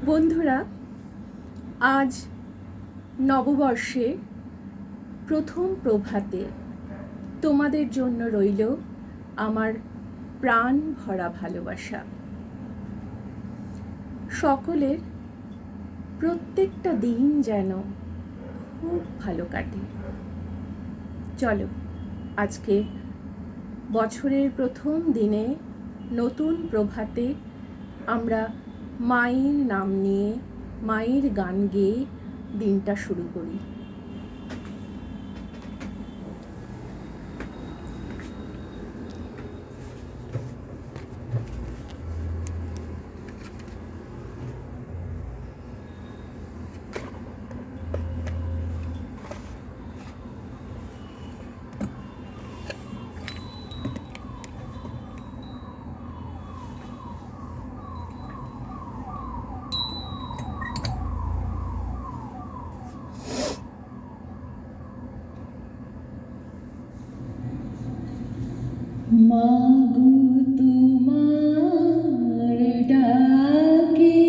বন্ধুরা, আজ নববর্ষে প্রথম প্রভাতে তোমাদের জন্য রইল আমার প্রাণ ভরা ভালোবাসা। সকলের প্রত্যেকটা দিন যেন খুব ভালো কাটে। চলো আজকে বছরের প্রথম দিনে নতুন প্রভাতে আমরা মায়ের নাম নিয়ে মায়ের গান গেয়ে দিনটা শুরু করি। মাগো তোমার ডাকে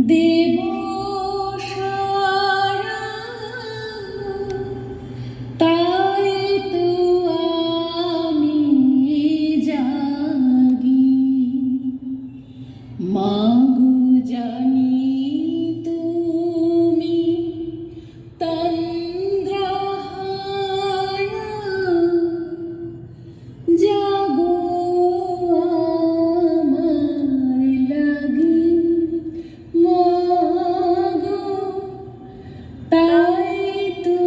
দেব সারা, তাই তো আমি জাগি। মাগো জানি তুমি তন্দ্রাহারা, জাগো আমার লাগি। মাগো তাই তো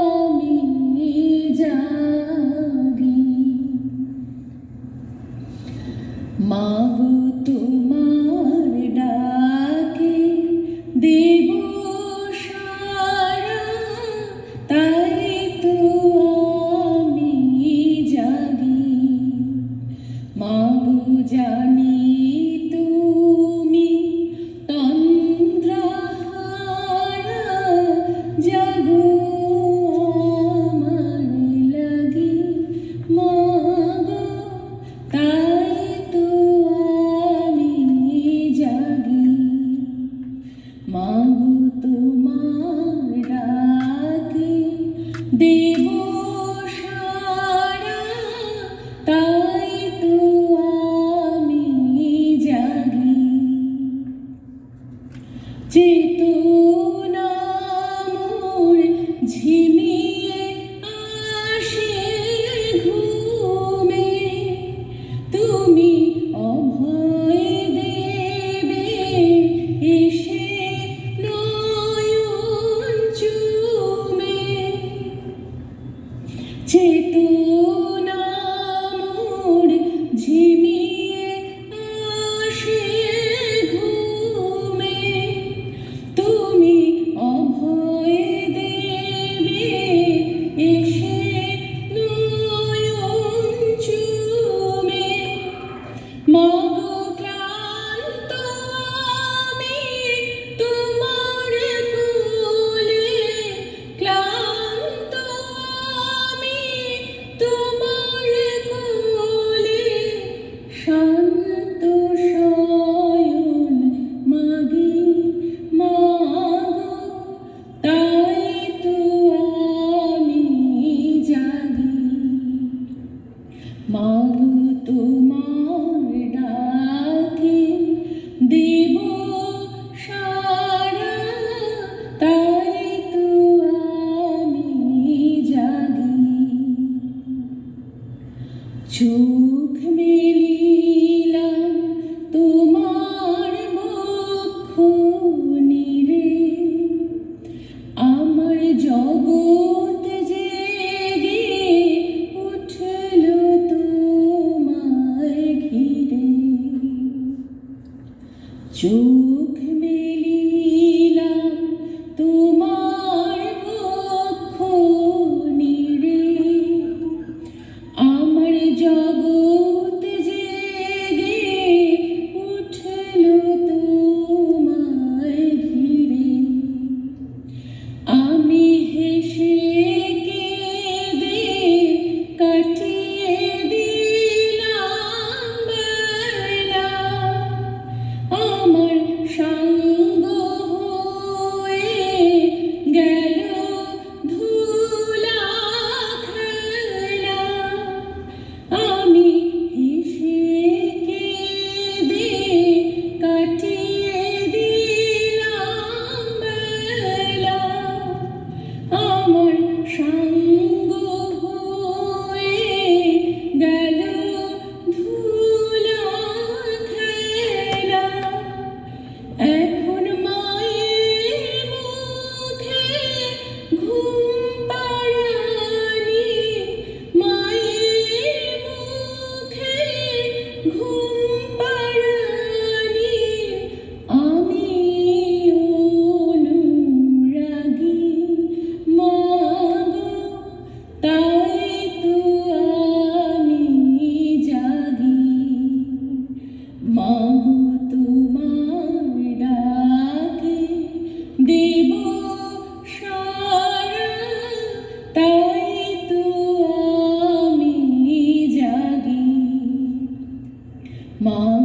আমি জাগি। মাগো তোমার ডাকে দেব সারা, তাই তো আমি জাগি। মাগো জানি তুমি তন্দ্রাহারা, জাগো আমার লাগি। মাগো তাই তো আমি জাগি। মাগো তোমার ডাকে দেব সারা, তাই তো আমি জাগি। চেতনা মোর ঝিমিয়ে আসে ঘুমে, তুমি অভয় দেবে এসে নয়ন চুমে। চেতনা মোর ঝিমিয়ে আসে ঘুমে, তুমি অভয় দেবে এসে নয়ন চুমে। মাগো ক্লান্ত আমি তোমার কোলে, ক্লান্ত আমি তোমার কোলে, শান্ত শয়ন মাগি। মাগো তাই তো আমি জাগি। মাগো তোমার ডাকে দেব সারা, তাই তো আমি জাগি। চোখ মেলিলাম তোমার বক্ষ নীড়ে, আমার জগৎ জেগে উঠল তোমায় ঘিরে। চোখ মেলিলাম তোমার বক্ষ নীড়ে, আমার জগৎ জেগে উঠল তোমায় ঘিরে। আমি হেসে কেঁদে কাটিয়ে দিলাম বেলা, মা